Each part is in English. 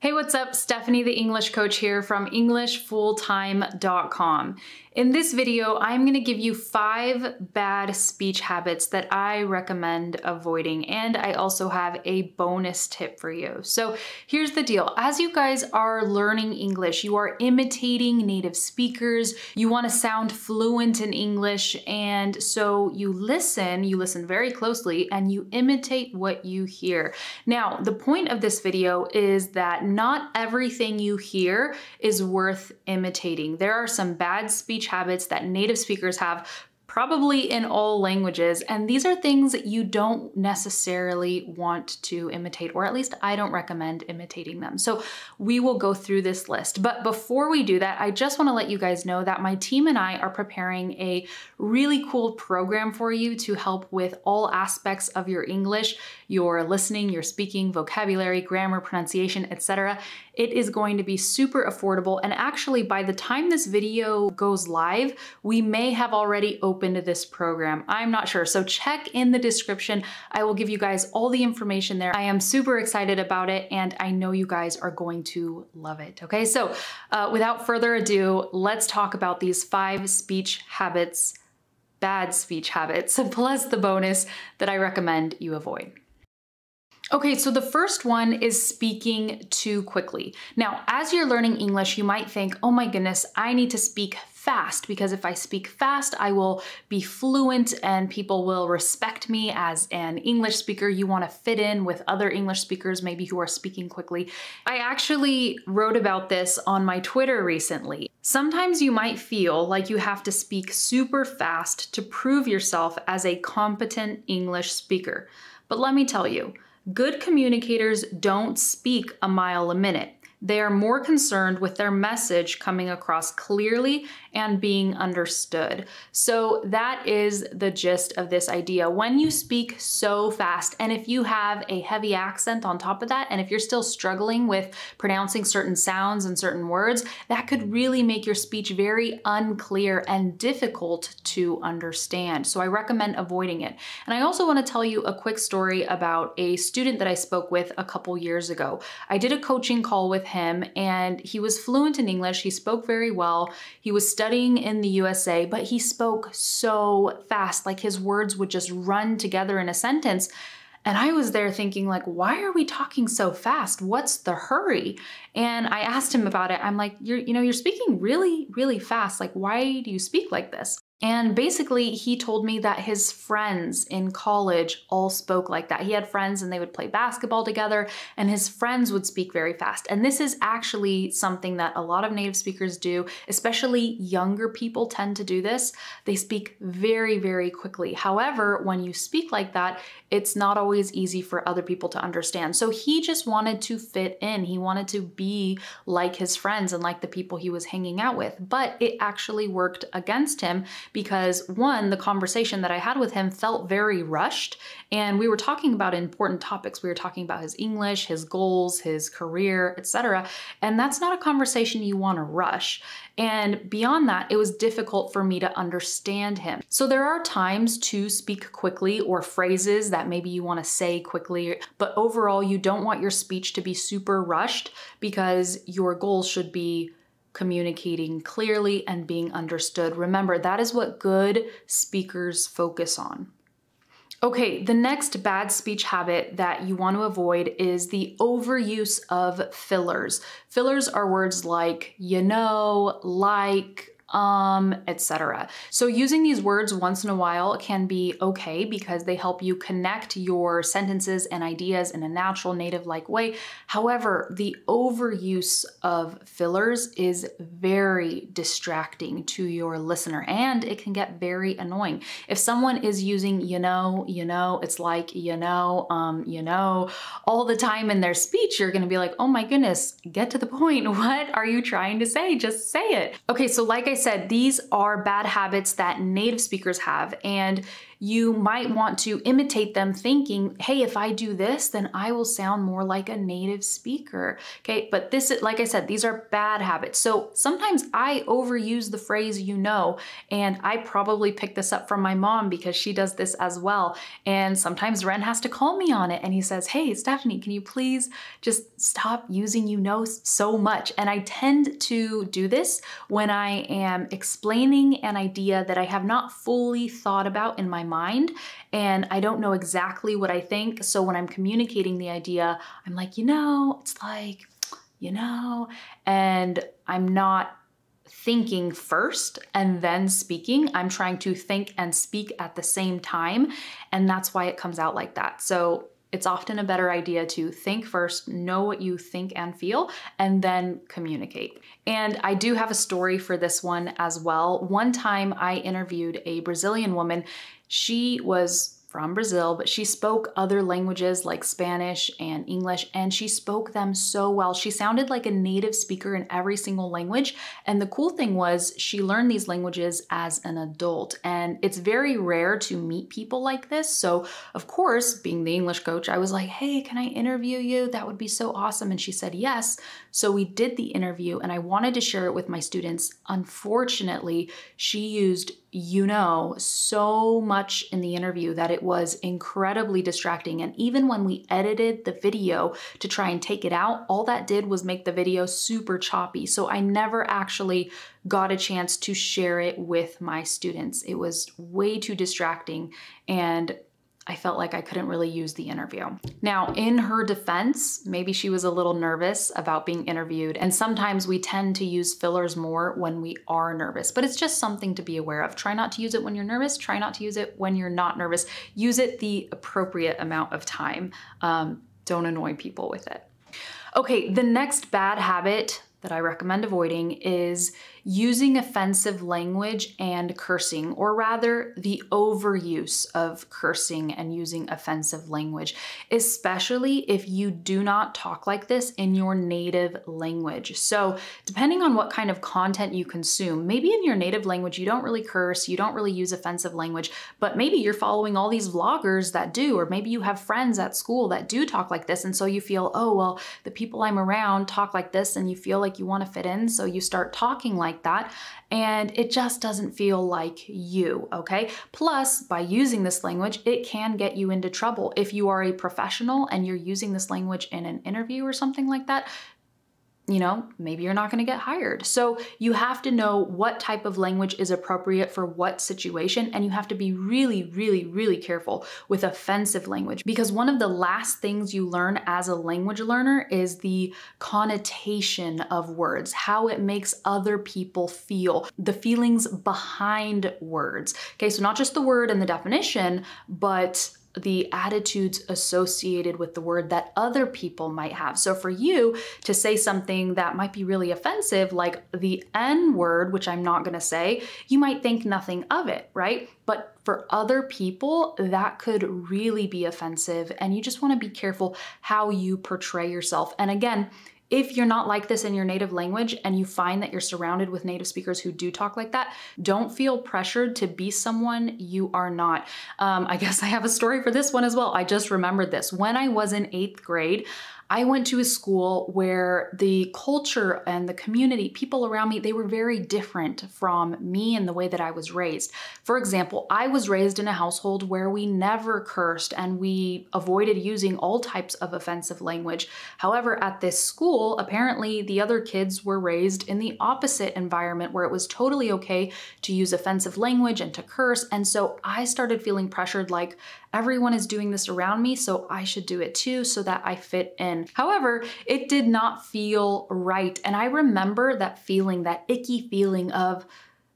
Hey, what's up? Stephanie, the English coach here from EnglishFulltime.com. In this video, I'm going to give you 5 bad speech habits that I recommend avoiding, and I also have a bonus tip for you. So here's the deal. As you guys are learning English, you are imitating native speakers, you want to sound fluent in English, and so you listen very closely, and you imitate what you hear. Now, the point of this video is that not everything you hear is worth imitating. There are some bad speech habits that native speakers have, probably in all languages, and these are things that you don't necessarily want to imitate, or at least I don't recommend imitating them. So we will go through this list. But before we do that, I just want to let you guys know that my team and I are preparing a really cool program for you to help with all aspects of your English, your listening, your speaking, vocabulary, grammar, pronunciation, etc. It is going to be super affordable, and actually by the time this video goes live, we may have already opened this program. I'm not sure, so check in the description. I will give you guys all the information there. I am super excited about it, and I know you guys are going to love it. Okay, so without further ado, let's talk about these 5 speech habits, bad speech habits, plus the bonus that I recommend you avoid. Okay, so the first one is speaking too quickly. Now, as you're learning English, you might think, oh my goodness, I need to speak fast, because if I speak fast, I will be fluent and people will respect me as an English speaker. You want to fit in with other English speakers, maybe who are speaking quickly. I actually wrote about this on my Twitter recently. Sometimes you might feel like you have to speak super fast to prove yourself as a competent English speaker. But let me tell you, good communicators don't speak a mile a minute. They are more concerned with their message coming across clearly and being understood. So that is the gist of this idea. When you speak so fast, and if you have a heavy accent on top of that, and if you're still struggling with pronouncing certain sounds and certain words, that could really make your speech very unclear and difficult to understand. So I recommend avoiding it. And I also want to tell you a quick story about a student that I spoke with a couple years ago. I did a coaching call with him, and he was fluent in English. He spoke very well. He was studying in the USA, but he spoke so fast, like his words would just run together in a sentence. And I was there thinking, like, why are we talking so fast? What's the hurry? And I asked him about it. I'm like, you're speaking really, really fast. Like, why do you speak like this? And basically, he told me that his friends in college all spoke like that. He had friends and they would play basketball together, and his friends would speak very fast. And this is actually something that a lot of native speakers do, especially younger people tend to do this. They speak very, very quickly. However, when you speak like that, it's not always easy for other people to understand. So he just wanted to fit in. He wanted to be like his friends and like the people he was hanging out with. But it actually worked against him, because one, the conversation that I had with him felt very rushed, and we were talking about important topics. We were talking about his English, his goals, his career, etc. And that's not a conversation you want to rush. And beyond that, it was difficult for me to understand him. So there are times to speak quickly, or phrases that maybe you want to say quickly, but overall you don't want your speech to be super rushed, because your goal should be communicating clearly and being understood. Remember, that is what good speakers focus on. Okay, the next bad speech habit that you want to avoid is the overuse of fillers. Fillers are words like, you know, like, etc. So using these words once in a while can be okay, because they help you connect your sentences and ideas in a natural, native-like way. However, the overuse of fillers is very distracting to your listener, and it can get very annoying. If someone is using you know, it's like, all the time in their speech, you're gonna be like, oh my goodness, get to the point. What are you trying to say? Just say it. Okay, so like I said, these are bad habits that native speakers have, and you might want to imitate them thinking, hey, if I do this, then I will sound more like a native speaker. Okay, but this is, like I said, these are bad habits. So sometimes I overuse the phrase, you know, and I probably picked this up from my mom because she does this as well. And sometimes Ren has to call me on it and he says, hey, Stephanie, can you please just stop using you know so much? And I tend to do this when I am explaining an idea that I have not fully thought about in my mind and I don't know exactly what I think. So when I'm communicating the idea, I'm like, you know, it's like, you know, and I'm not thinking first and then speaking. I'm trying to think and speak at the same time. And that's why it comes out like that. So it's often a better idea to think first, know what you think and feel, and then communicate. And I do have a story for this one as well. One time I interviewed a Brazilian woman. She was from Brazil, but she spoke other languages like Spanish and English, and she spoke them so well. She sounded like a native speaker in every single language. And the cool thing was she learned these languages as an adult, and it's very rare to meet people like this. So of course, being the English coach, I was like, hey, can I interview you? That would be so awesome. And she said yes. So we did the interview and I wanted to share it with my students. Unfortunately, she used you know so much in the interview that it was incredibly distracting. And even when we edited the video to try and take it out, all that did was make the video super choppy. So I never actually got a chance to share it with my students. It was way too distracting and I felt like I couldn't really use the interview. Now, in her defense, maybe she was a little nervous about being interviewed, and sometimes we tend to use fillers more when we are nervous, but it's just something to be aware of. Try not to use it when you're nervous, try not to use it when you're not nervous. Use it the appropriate amount of time. Don't annoy people with it. Okay, the next bad habit that I recommend avoiding is using offensive language and cursing, or rather the overuse of cursing and using offensive language, especially if you do not talk like this in your native language. So depending on what kind of content you consume, maybe in your native language, you don't really curse, you don't really use offensive language, but maybe you're following all these vloggers that do, or maybe you have friends at school that do talk like this. And so you feel, oh, well, the people I'm around talk like this, and you feel like you want to fit in. So you start talking like that, and it just doesn't feel like you, okay? Plus, by using this language, it can get you into trouble. If you are a professional and you're using this language in an interview or something like that, you know, maybe you're not going to get hired. So you have to know what type of language is appropriate for what situation, and you have to be really, really, really careful with offensive language, because one of the last things you learn as a language learner is the connotation of words, how it makes other people feel, the feelings behind words. Okay, so not just the word and the definition, but the attitudes associated with the word that other people might have. So for you to say something that might be really offensive, like the N word, which I'm not gonna say, you might think nothing of it, right? But for other people, that could really be offensive, and you just wanna be careful how you portray yourself. And again, if you're not like this in your native language and you find that you're surrounded with native speakers who do talk like that, don't feel pressured to be someone you are not. I guess I have a story for this one as well. I just remembered this. When I was in 8th grade, I went to a school where the culture and the community, people around me, they were very different from me and the way that I was raised. For example, I was raised in a household where we never cursed and we avoided using all types of offensive language. However, at this school, apparently the other kids were raised in the opposite environment where it was totally okay to use offensive language and to curse. And so I started feeling pressured, like everyone is doing this around me, so I should do it too so that I fit in. However, it did not feel right. And I remember that feeling, that icky feeling of,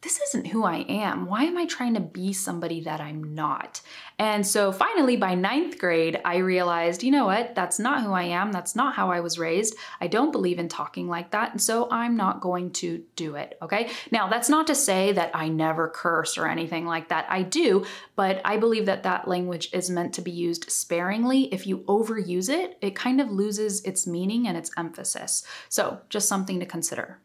this isn't who I am. Why am I trying to be somebody that I'm not? And so finally, by 9th grade, I realized, you know what? That's not who I am. That's not how I was raised. I don't believe in talking like that. And so I'm not going to do it, okay? Now, that's not to say that I never curse or anything like that. I do, but I believe that that language is meant to be used sparingly. If you overuse it, it kind of loses its meaning and its emphasis. So just something to consider.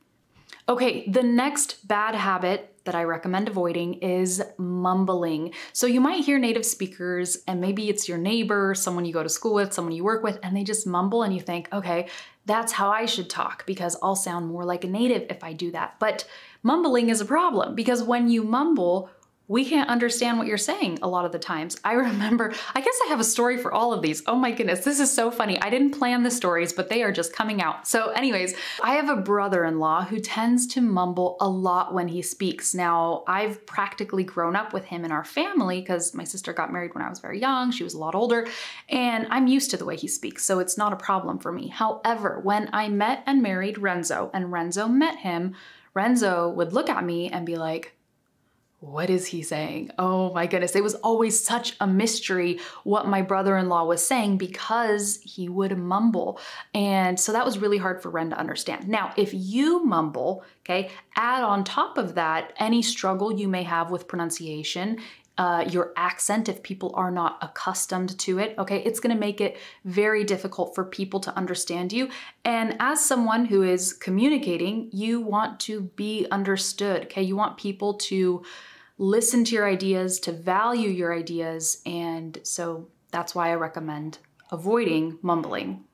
Okay, the next bad habit that I recommend avoiding is mumbling. So you might hear native speakers, and maybe it's your neighbor, someone you go to school with, someone you work with, and they just mumble and you think, okay, that's how I should talk because I'll sound more like a native if I do that. But mumbling is a problem because when you mumble, we can't understand what you're saying a lot of the times. I remember, I guess I have a story for all of these. Oh my goodness, this is so funny. I didn't plan the stories, but they are just coming out. So anyways, I have a brother-in-law who tends to mumble a lot when he speaks. Now, I've practically grown up with him in our family because my sister got married when I was very young. She was a lot older, and I'm used to the way he speaks, so it's not a problem for me. However, when I met and married Renzo, and Renzo met him, Renzo would look at me and be like, what is he saying? Oh my goodness. It was always such a mystery what my brother-in-law was saying because he would mumble. And so that was really hard for Ren to understand. Now, if you mumble, okay, add on top of that any struggle you may have with pronunciation, your accent, if people are not accustomed to it, okay, it's gonna make it very difficult for people to understand you. And as someone who is communicating, you want to be understood, okay? You want people to listen to your ideas, to value your ideas, and so that's why I recommend avoiding mumbling.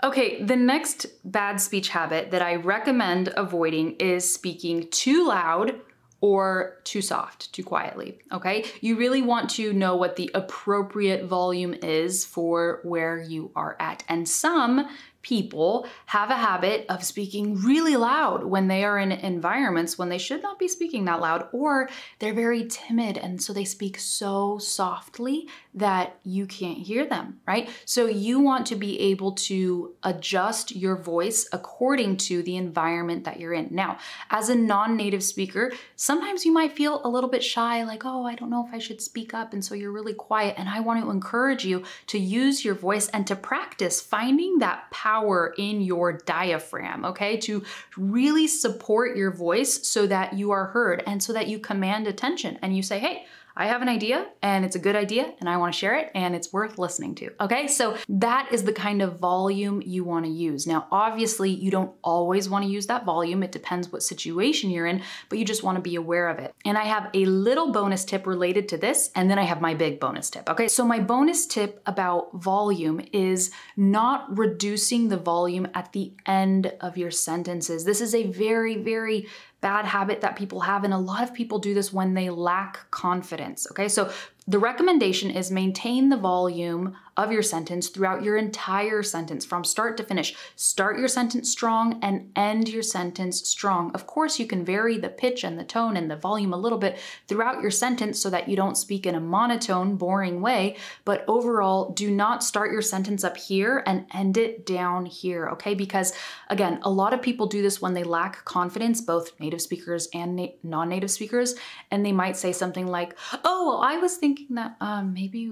Okay, the next bad speech habit that I recommend avoiding is speaking too loud or too soft, too quietly, okay? You really want to know what the appropriate volume is for where you are at. And some people have a habit of speaking really loud when they are in environments when they should not be speaking that loud, or they're very timid and so they speak so softly that you can't hear them, right? So you want to be able to adjust your voice according to the environment that you're in. Now, as a non-native speaker, sometimes you might feel a little bit shy, like, oh, I don't know if I should speak up, and so you're really quiet. And I want to encourage you to use your voice and to practice finding that power in your diaphragm, okay? To really support your voice so that you are heard and so that you command attention and you say, hey, I have an idea and it's a good idea and I want to share it and it's worth listening to, okay? So that is the kind of volume you want to use. Now, obviously you don't always want to use that volume. It depends what situation you're in, but you just want to be aware of it. And I have a little bonus tip related to this, and then I have my big bonus tip, okay? So my bonus tip about volume is not reducing the volume at the end of your sentences. This is a very, very bad habit that people have, and a lot of people do this when they lack confidence, okay? So the recommendation is maintain the volume of your sentence throughout your entire sentence from start to finish. Start your sentence strong and end your sentence strong. Of course, you can vary the pitch and the tone and the volume a little bit throughout your sentence so that you don't speak in a monotone, boring way, but overall, do not start your sentence up here and end it down here, okay? Because again, a lot of people do this when they lack confidence, both native speakers and non-native speakers, and they might say something like, oh, well, I was thinking that maybe,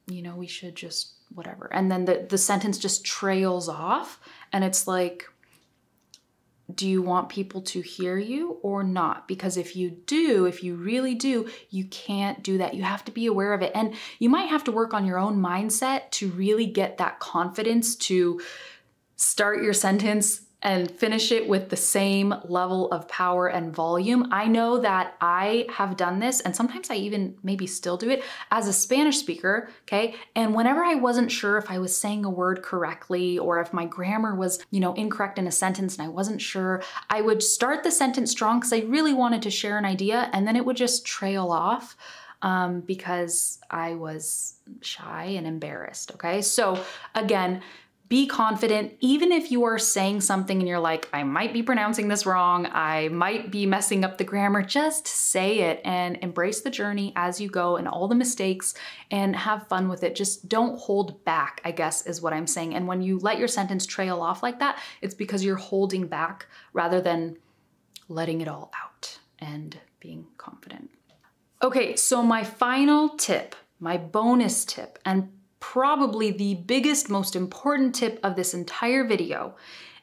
you know, we should just whatever. And then the sentence just trails off. And it's like, do you want people to hear you or not? Because if you do, if you really do, you can't do that. You have to be aware of it. And you might have to work on your own mindset to really get that confidence to start your sentence and finish it with the same level of power and volume. I know that I have done this, and sometimes I even maybe still do it as a Spanish speaker, okay? And whenever I wasn't sure if I was saying a word correctly or if my grammar was, you know, incorrect in a sentence and I wasn't sure, I would start the sentence strong because I really wanted to share an idea, and then it would just trail off because I was shy and embarrassed, okay? So again, be confident, even if you are saying something and you're like, I might be pronouncing this wrong, I might be messing up the grammar, just say it and embrace the journey as you go and all the mistakes and have fun with it. Just don't hold back, I guess is what I'm saying. And when you let your sentence trail off like that, it's because you're holding back rather than letting it all out and being confident. Okay, so my final tip, my bonus tip, and probably the biggest, most important tip of this entire video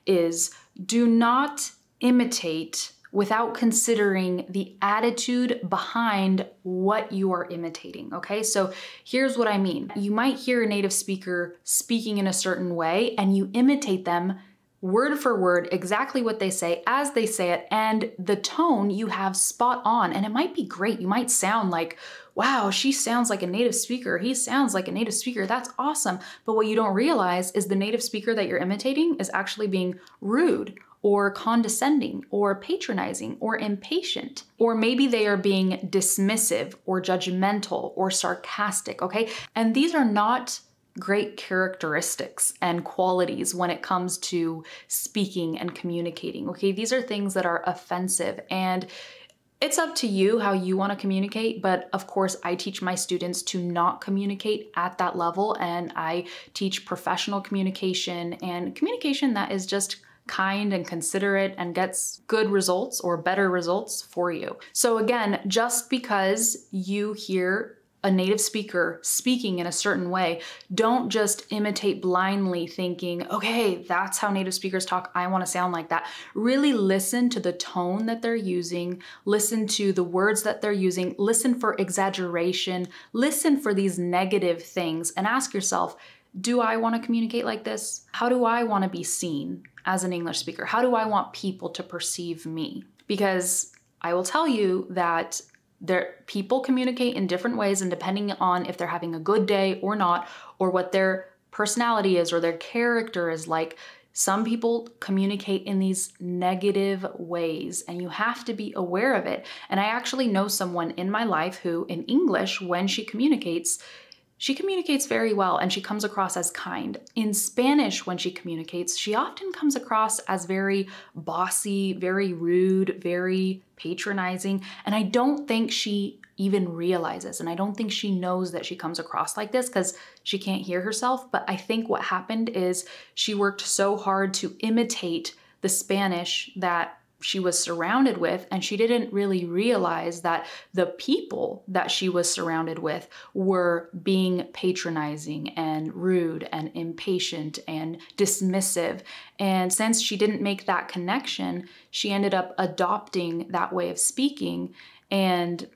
is do not imitate without considering the attitude behind what you are imitating, okay? So here's what I mean. You might hear a native speaker speaking in a certain way and you imitate them word for word, exactly what they say as they say it, and the tone you have spot on. And it might be great. You might sound like, wow, she sounds like a native speaker. He sounds like a native speaker. That's awesome. But what you don't realize is the native speaker that you're imitating is actually being rude or condescending or patronizing or impatient. Or maybe they are being dismissive or judgmental or sarcastic, okay? And these are not great characteristics and qualities when it comes to speaking and communicating, okay? These are things that are offensive, and it's up to you how you want to communicate, but of course I teach my students to not communicate at that level, and I teach professional communication and communication that is just kind and considerate and gets good results or better results for you. So again, just because you hear a native speaker speaking in a certain way, don't just imitate blindly thinking, okay, that's how native speakers talk, I want to sound like that. Really listen to the tone that they're using, listen to the words that they're using, listen for exaggeration, listen for these negative things, and ask yourself, do I want to communicate like this? How do I want to be seen as an English speaker? How do I want people to perceive me? Because I will tell you that people communicate in different ways, and depending on if they're having a good day or not, or what their personality is or their character is like, some people communicate in these negative ways, and you have to be aware of it. And I actually know someone in my life who, in English, when she communicates very well and she comes across as kind. In Spanish, when she communicates, she often comes across as very bossy, very rude, very patronizing. And I don't think she even realizes, and I don't think she knows that she comes across like this because she can't hear herself. But I think what happened is she worked so hard to imitate the Spanish that she was surrounded with, and she didn't really realize that the people that she was surrounded with were being patronizing and rude and impatient and dismissive. And since she didn't make that connection, she ended up adopting that way of speaking. And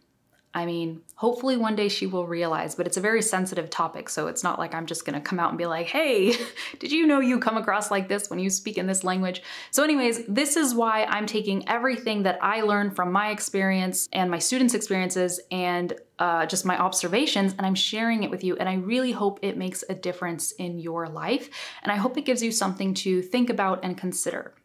I mean, hopefully one day she will realize, but it's a very sensitive topic, so it's not like I'm just gonna come out and be like, hey, did you know you come across like this when you speak in this language? So anyways, this is why I'm taking everything that I learned from my experience and my students' experiences and just my observations, and I'm sharing it with you, and I really hope it makes a difference in your life, and I hope it gives you something to think about and consider.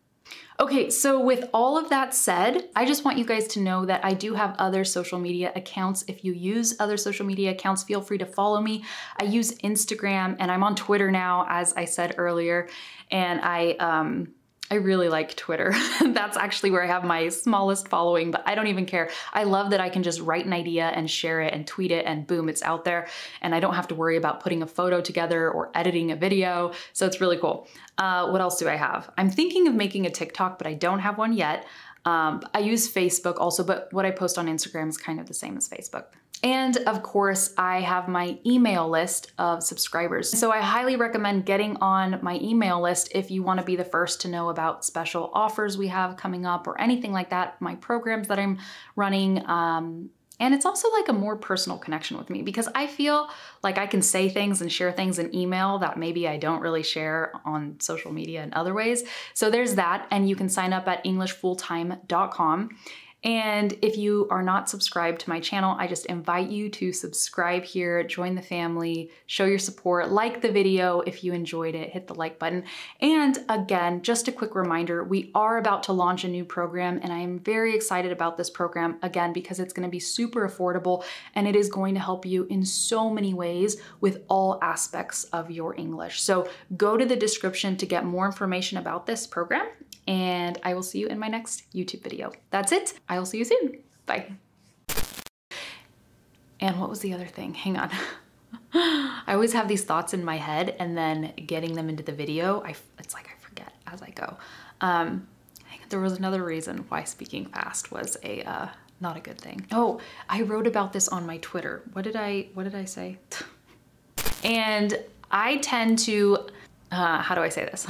Okay, so with all of that said, I just want you guys to know that I do have other social media accounts. If you use other social media accounts, feel free to follow me. I use Instagram, and I'm on Twitter now, as I said earlier, and I really like Twitter. That's actually where I have my smallest following, but I don't even care. I love that I can just write an idea and share it and tweet it, and boom, it's out there. And I don't have to worry about putting a photo together or editing a video. So it's really cool. What else do I have? I'm thinking of making a TikTok, but I don't have one yet. I use Facebook also, but what I post on Instagram is kind of the same as Facebook. And of course, I have my email list of subscribers. So I highly recommend getting on my email list if you want to be the first to know about special offers we have coming up or anything like that, my programs that I'm running. And it's also like a more personal connection with me, because I feel like I can say things and share things in email that maybe I don't really share on social media in other ways. So there's that, and you can sign up at EnglishFullTime.com. And if you are not subscribed to my channel, I just invite you to subscribe here, join the family, show your support, like the video if you enjoyed it, hit the like button. And again, just a quick reminder, we are about to launch a new program, and I am very excited about this program, again, because it's gonna be super affordable, and it is going to help you in so many ways with all aspects of your English. So go to the description to get more information about this program, and I will see you in my next YouTube video. That's it. I will see you soon. Bye. And what was the other thing? Hang on. I always have these thoughts in my head, and then getting them into the video, it's like I forget as I go. There was another reason why speaking fast was not a good thing. Oh, I wrote about this on my Twitter. What did I say? And I tend to, how do I say this?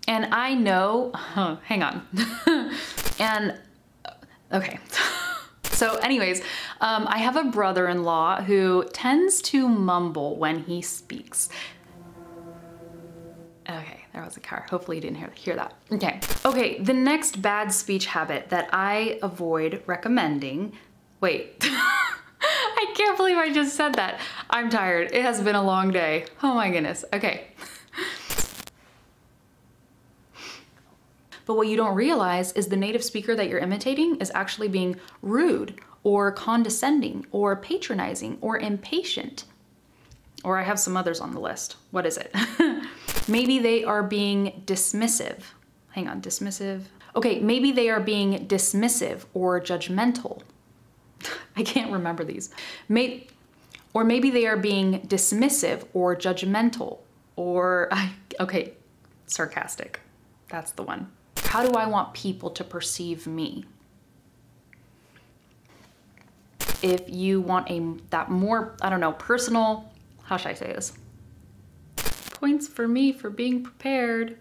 And I know, hang on. And, okay. So anyways, I have a brother-in-law who tends to mumble when he speaks. Okay, there was a car. Hopefully you didn't hear that. Okay. Okay, the next bad speech habit that I avoid recommending, wait. I can't believe I just said that. I'm tired. It has been a long day. Oh my goodness. Okay. But what you don't realize is the native speaker that you're imitating is actually being rude or condescending or patronizing or impatient. Or I have some others on the list. What is it? Maybe they are being dismissive. Hang on, dismissive. Okay, maybe they are being dismissive or judgmental. I can't remember these. Or maybe they are being dismissive or judgmental or, okay, sarcastic. That's the one. How do I want people to perceive me? If you want that more, I don't know, personal, how should I say this? Points for me for being prepared.